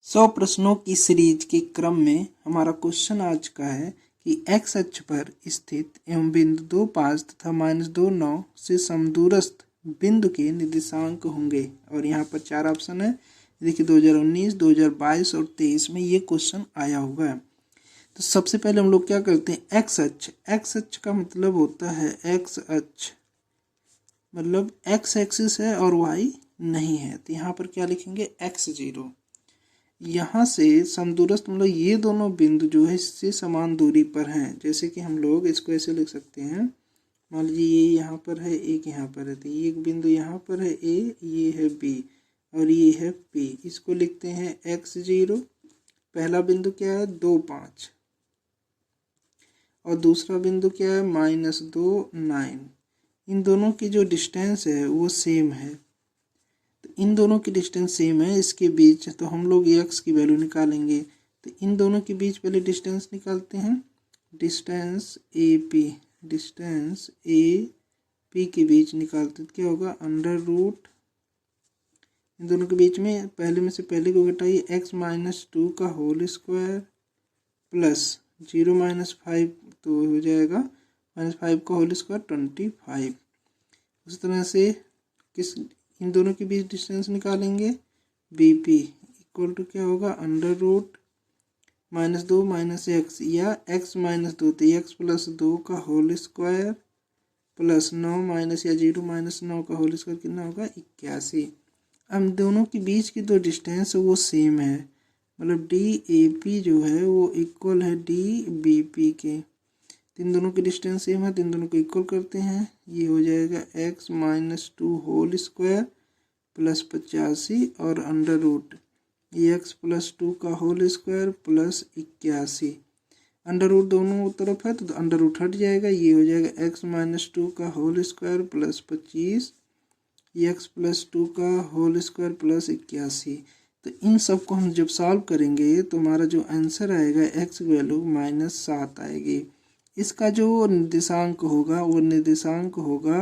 100 प्रश्नों की सीरीज के क्रम में हमारा क्वेश्चन आज का है कि x अक्ष पर स्थित एवं बिंदु 2,5 तथा -2,9 से समदूरस्थ बिंदु के निर्देशांक होंगे। और यहाँ पर 4 ऑप्शन है। देखिए 2019, 2022 और 23 में ये क्वेश्चन आया हुआ है। तो सबसे पहले हम लोग क्या करते हैं, x अक्ष का मतलब होता है x अक्ष मतलब x एक्सिस है और y नहीं है, तो यहाँ पर क्या लिखेंगे x0। यहाँ से समदूरस्थ मतलब ये दोनों बिंदु जो है इससे समान दूरी पर हैं। जैसे कि हम लोग इसको ऐसे लिख सकते हैं, मान लीजिए ये यहाँ पर है, एक यहाँ पर है, तो ये एक बिंदु यहाँ पर है A, ये है B और ये है P। इसको लिखते हैं x0। पहला बिंदु क्या है 2,5 और दूसरा बिंदु क्या है -2, 9। इन दोनों की जो डिस्टेंस है वो सेम है, तो इन दोनों की डिस्टेंस सेम है इसके बीच, तो हम लोग x की वैल्यू निकालेंगे। तो इन दोनों के बीच पहले डिस्टेंस निकालते हैं, डिस्टेंस AP के बीच निकालते तो क्या होगा, अंडर रूट इन दोनों के बीच में पहले में से पहले को घटाइए, x-2 का होल स्क्वायर प्लस 0 - 5 तो हो जाएगा -5 का होल स्क्वायर 25। उस तरह से इन दोनों के बीच डिस्टेंस निकालेंगे, BP इक्वल टू क्या होगा, अंडर रूट -2 - x या x - 2 तो x + 2 का होल स्क्वायर प्लस 9 माइनस या 0 - 9 का होल स्क्वायर कितना होगा 81। अब दोनों के बीच की जो डिस्टेंस है वो सेम है, मतलब DAP जो है वो इक्वल है DBP के। इन दोनों की डिस्टेंस सेम है तो इन दोनों को इक्वल करते हैं, ये हो जाएगा x - 2 होल स्क्वायर प्लस 85 और अंडर रूट x + 2 का whole square plus 81। Under root दोनों तरफ है तो अंडर रूट हट जाएगा, ये हो जाएगा x - 2 का होल स्क्वायर प्लस 25, x + 2 का होल स्क्वायर प्लस 81। तो इन सब को हम जब सॉल्व करेंगे तो हमारा जो आंसर आएगा x की वैल्यू -7 आएगी। इसका जो निर्देशांक होगा वो निर्देशांक होगा,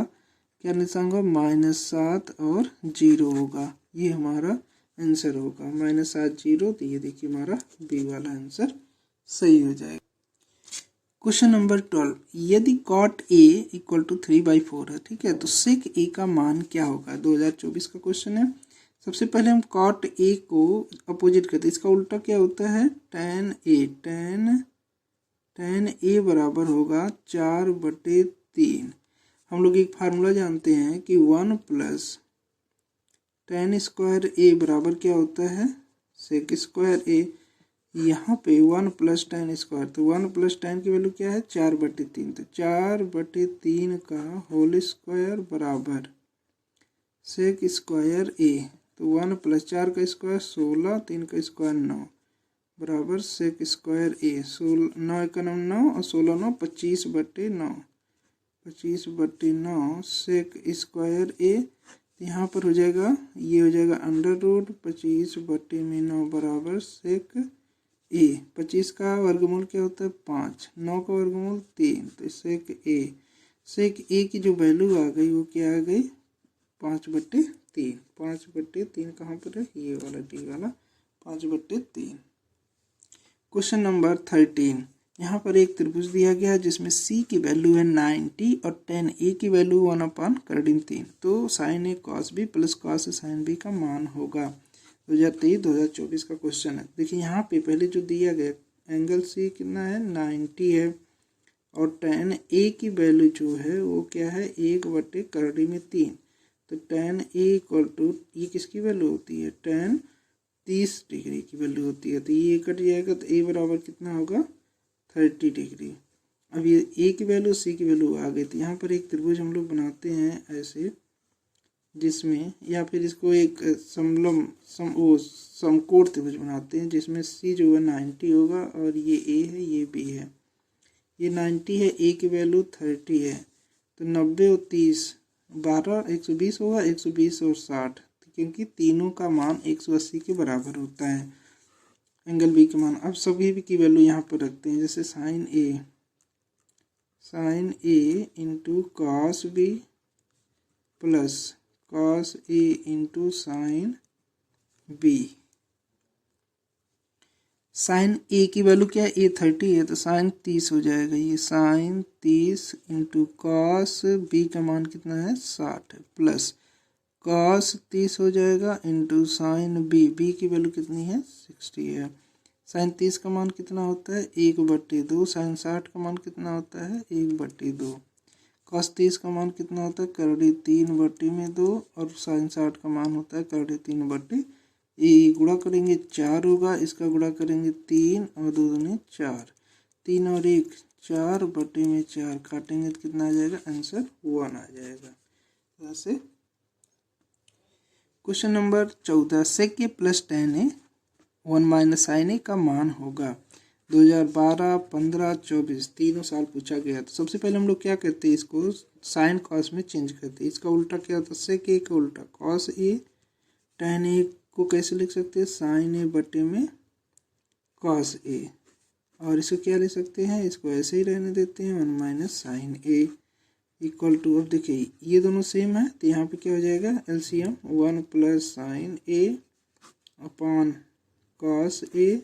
क्या निर्देशांक होगा, -7 और 0 होगा। ये हमारा आंसर होगा -7, 0। तो ये देखिए हमारा बी वाला आंसर सही हो जाएगा। क्वेश्चन नंबर 12, यदि cot A = 3/4 है, ठीक है, तो sec A का मान क्या होगा। 2024 का क्वेश्चन है। सबसे पहले हम cot A को अपोजिट करते हैं, इसका उल्टा क्या होता है tan A बराबर होगा 4/3। हम लोग एक फार्मूला जानते हैं कि 1 + tan स्क्वायर A बराबर क्या होता है sec स्क्वायर A। यहाँ पे 1 + tan स्क्वायर, तो 1 + tan की वैल्यू क्या है 4/3, तो 4/3 का होल स्क्वायर बराबर sec स्क्वायर A। तो 1 + 4 का स्क्वायर 16, 3 का स्क्वायर 9 बराबर sec स्क्वायर A। 9 × 9 और 16 9 25/9, 25/9 sec स्क्वायर A। यहाँ पर हो जाएगा, ये हो जाएगा अंडर रूट 25/9 बराबर sec A। 25 का वर्गमूल क्या होता है 5, 9 का वर्गमूल 3, तो sec A की जो वैल्यू आ गई वो क्या आ गई 5/3। 5/3 कहाँ पर है, ये वाला डी वाला 5/3। क्वेश्चन नंबर 13, यहाँ पर एक त्रिभुज दिया गया है जिसमें C की वैल्यू है 90 और tan A की वैल्यू 1/3। तो sin A cos B plus cos A sin B का मान होगा। 2023-2024 का क्वेश्चन है। देखिए यहाँ पे पहले जो दिया गया एंगल C कितना है 90 है और tan A की वैल्यू जो है वो क्या है 1/3। तो tan A = ये किसकी वैल्यू होती है tan 30 डिग्री की वैल्यू होती है, तो ये कट जाएगा तो A बराबर कितना होगा 30 डिग्री। अब ये A की वैल्यू C की वैल्यू आ गई, तो यहाँ पर एक त्रिभुज हम लोग बनाते हैं ऐसे, जिसमें या फिर इसको एक समकोण त्रिभुज बनाते हैं जिसमें C जो है 90 होगा और ये A है ये B है। ये 90 है, A की वैल्यू 30 है, तो 90 और 30 12 120 होगा, 120 और 60, क्योंकि तीनों का मान 180 के बराबर होता है एंगल B के मान। अब सभी की वैल्यू यहाँ पर रखते हैं, जैसे sin A × cos B plus cos A × sin B sine A की वैल्यू क्या है, ए 30 है तो साइन 30 हो जाएगा, ये साइन 30 इंटू कॉस बी का मान कितना है 60 प्लस कॉस 30 हो जाएगा इंटू साइन बी, बी की वैल्यू कितनी है 60 है। साइन 30 का मान कितना होता है 1/2, साइन 60 का मान कितना होता है 1/2, कॉस 30 का मान कितना होता है करड़ी 3/2 और साइन 60 का मान होता है करड़ी 3/, ये गुणा करेंगे 4 होगा, इसका गुणा करेंगे 3 और 2 दूनी 4, 3 और 1 4/4 काटेंगे तो कितना आ जाएगा आंसर 1 आ जाएगा। ऐसे क्वेश्चन नंबर 14 सेक ए प्लस tan ए 1 माइनस साइन ए का मान होगा। 2012, 15, 24 तीनों साल पूछा गया। तो सबसे पहले हम लोग क्या करते हैं, इसको साइन कॉस में चेंज करते हैं। इसका उल्टा क्या होता है सेक ए का उल्टा कॉस ए, tan ए को कैसे लिख सकते हैं साइन ए बटे में कॉस ए, और इसको क्या ले सकते हैं, इसको ऐसे ही रहने देते हैं 1 minus sign A equal to, अब देखिए ये दोनों सेम है तो यहाँ पे क्या हो जाएगा LCM 1 plus sign A upon cos A,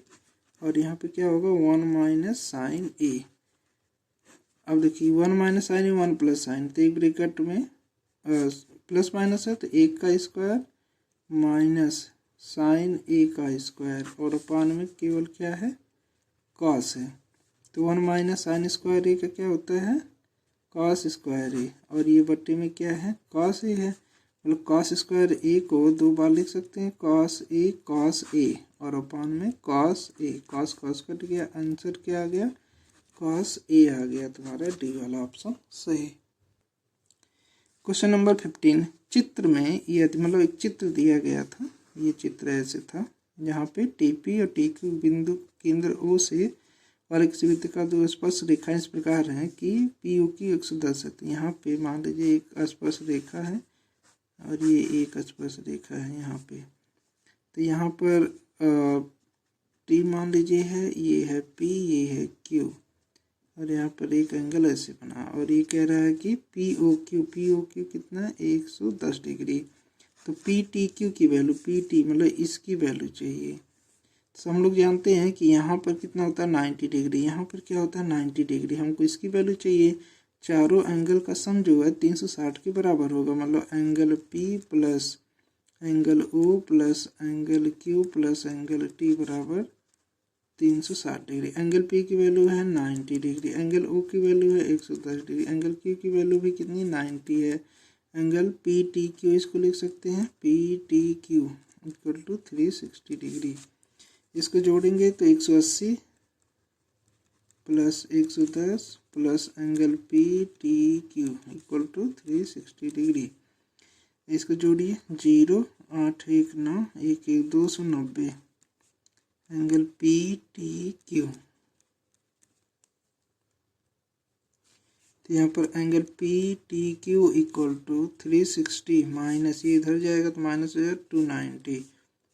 और यहाँ पे क्या होगा 1 माइनस साइन ए। अब देखिए 1 माइनस साइन ए 1 प्लस साइन, तो एक ब्रैकेट में प्लस माइनस है तो 1 का स्क्वायर माइनस साइन ए का स्क्वायर, और अपान में केवल क्या है कॉस है, तो 1 माइनस साइन स्क्वायर ए का क्या होता है कॉस स्क्वायर ए, और ये बट्टे में क्या है कॉस ए है, मतलब कॉस स्क्वायर ए को 2 बार लिख सकते हैं कॉस ए और अपान में cos A, cos cos cut गया, आंसर क्या आ गया कॉस ए आ गया, तुम्हारा डी वाला ऑप्शन सही। क्वेश्चन नंबर 15 चित्र में ये मतलब एक चित्र दिया गया था, ये चित्र ऐसे था जहाँ पे टीपी और टीक्यू बिंदु केंद्र ओ से और एक वृत्त का 2 स्पर्श रेखा इस प्रकार है कि पी ओ की 110 है। तो यहाँ पे मान लीजिए एक स्पर्श रेखा है और ये एक स्पर्श रेखा है यहाँ पे, तो यहाँ पर टी मान लीजिए है, ये है पी, ये है क्यू, और यहाँ पर एक एंगल ऐसे बना, और ये कह रहा है कि पी ओ क्यू कितना है 110 डिग्री। तो पी टी क्यू की वैल्यू, पी टी मतलब इसकी वैल्यू चाहिए। तो हम लोग जानते हैं कि यहाँ पर कितना होता है 90 डिग्री, यहाँ पर क्या होता है 90 डिग्री, हमको इसकी वैल्यू चाहिए। चारों एंगल का सम जो है 360 के बराबर होगा, मतलब angle P plus angle O plus angle Q plus angle T बराबर 360 डिग्री। एंगल पी की वैल्यू है 90 डिग्री, एंगल ओ की वैल्यू है 110 डिग्री, एंगल क्यू की वैल्यू भी कितनी 90 है। एंगल पी टी क्यू इसको लिख सकते हैं P T Q equal to 360 degree. इसको जोड़ेंगे तो 180 plus 110 plus angle P T Q equal to 360 degree. इसको जोड़िए 0 8 1 9 1 1 290 एंगल पी टी क्यू। तो यहाँ पर angle P T Q equal to 360 minus ये इधर जाएगा तो माइनस हो जाएगा 290,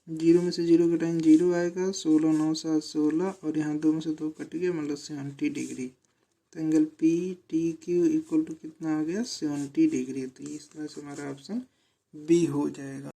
0 में से 0 घटाएंगे 0 आएगा, 16 9 7 16, और यहाँ 2 में से 2 कट गया मतलब 70 डिग्री। तो angle P T Q equal to कितना आ गया 70 डिग्री। तो इस तरह से हमारा ऑप्शन बी हो जाएगा।